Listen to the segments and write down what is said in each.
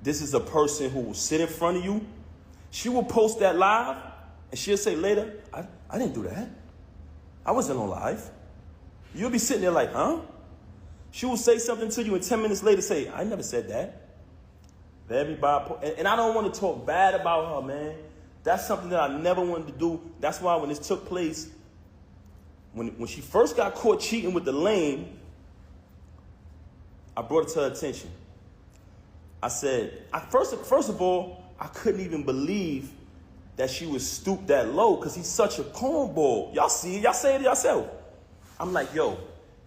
this is a person who will sit in front of you. She will post that live, and she'll say later, I didn't do that. I wasn't on live. You'll be sitting there like, huh? She will say something to you, and 10 minutes later say, I never said that. Everybody, and I don't want to talk bad about her, man. That's something that I never wanted to do. That's why when this took place, when she first got caught cheating with the lame, I brought it to her attention. I said, first of all, I couldn't even believe that she would stoop that low because he's such a cornball. Y'all see it. Y'all say it yourself. I'm like, yo,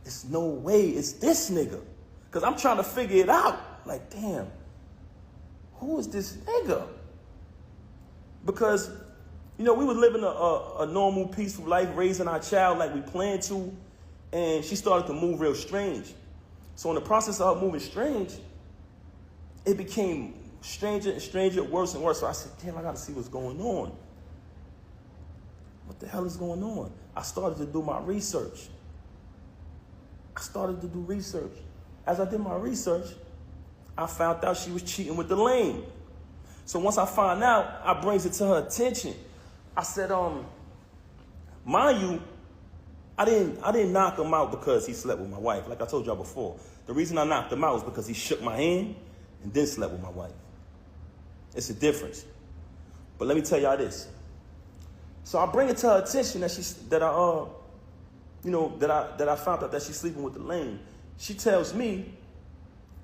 it's no way it's this nigga. Because I'm trying to figure it out. Like, damn, who is this nigga? Because, you know, we were living a normal, peaceful life, raising our child like we planned to, and she started to move real strange. So in the process of her moving strange, it became stranger and stranger, worse and worse. So I said, damn, I got to see what's going on. What the hell is going on? I started to do my research. As I did my research, I found out she was cheating with the lame. So once I find out, I brings it to her attention. I said, mind you, I didn't knock him out because he slept with my wife. Like I told y'all before, the reason I knocked him out was because he shook my hand and then slept with my wife. It's a difference. But let me tell y'all this. So I bring it to her attention that I found out that she's sleeping with the lame. She tells me,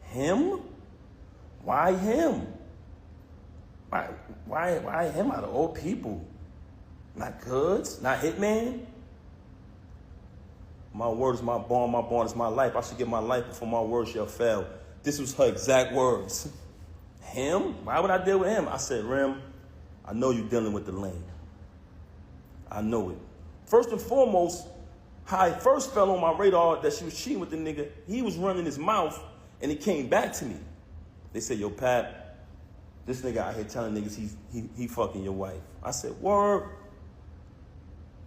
him? Why him? Why him out of all people? Not Goods? Not Hitman? My word is my bond is my life. I should give my life before my word shall fail. This was her exact words. Him? Why would I deal with him? I said, Rem, I know you're dealing with the lame. I know it. First and foremost, how it first fell on my radar that she was cheating with the nigga, he was running his mouth and it came back to me. They said, yo, Pat, this nigga out here telling niggas he fucking your wife. I said, word.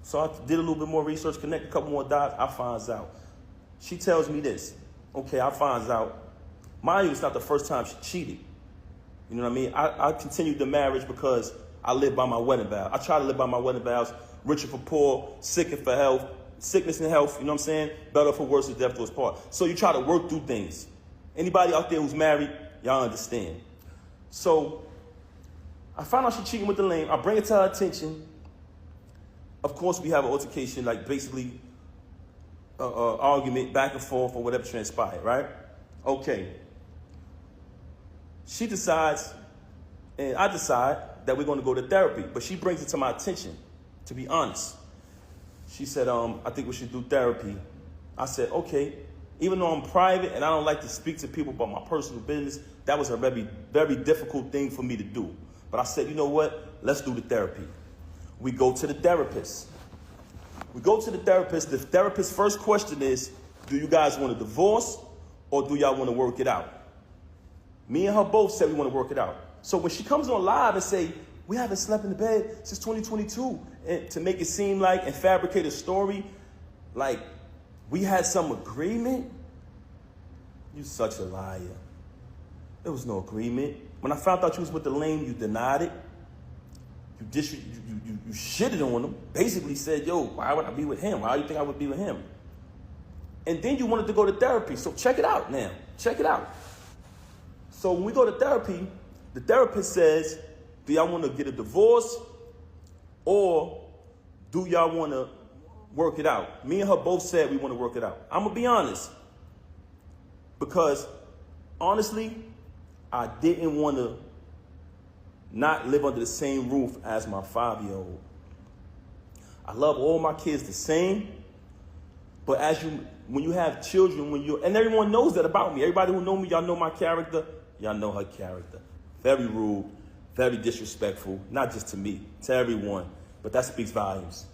So I did a little bit more research, connect a couple more dots. I finds out. She tells me this. Okay, I finds out. Mind you, it's not the first time she cheated. You know what I mean? I continued the marriage because I live by my wedding vow. I try to live by my wedding vows. Richer for poor, sick and for health, sickness and health, you know what I'm saying? Better for worse, death do us part. So you try to work through things. Anybody out there who's married, y'all understand. So I found out she cheating with the lame. I bring it to her attention. Of course, we have an altercation, like basically argument back and forth or whatever transpired, right? Okay. She decides, and I decide that we're going to go to therapy. But she brings it to my attention, to be honest. She said, I think we should do therapy. I said, okay. Even though I'm private and I don't like to speak to people about my personal business, that was a very, very difficult thing for me to do. But I said, you know what? Let's do the therapy. We go to the therapist. The therapist's first question is, do you guys want a divorce or do y'all want to work it out? Me and her both said we want to work it out. So when she comes on live and say, we haven't slept in the bed since 2022, and to make it seem like and fabricate a story like we had some agreement, you such a liar. There was no agreement. When I found out you was with the lame, you denied it. You shitted on him. Basically said, yo, why would I be with him? Why do you think I would be with him? And then you wanted to go to therapy. So check it out now. Check it out. So when we go to therapy, the therapist says, do y'all want to get a divorce or do y'all want to work it out? Me and her both said we want to work it out. I'm going to be honest. Because honestly, I didn't want to not live under the same roof as my 5-year-old. I love all my kids the same. But when you have children, and everyone knows that about me. Everybody who know me, y'all know my character. Y'all know her character. Very rude, very disrespectful, not just to me, to everyone. But that speaks volumes.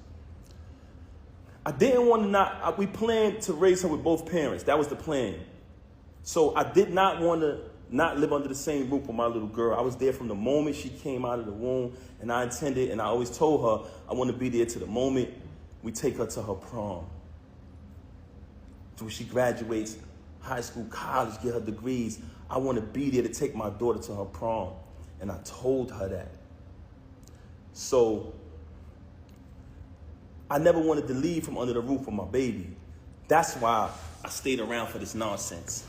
I didn't want to we planned to raise her with both parents. That was the plan. So I did not want to not live under the same roof with my little girl. I was there from the moment she came out of the womb, and I intended, and I always told her, I want to be there to the moment we take her to her prom. So when she graduates high school, college, get her degrees, I want to be there to take my daughter to her prom. And I told her that. So I never wanted to leave from under the roof with my baby. That's why I stayed around for this nonsense.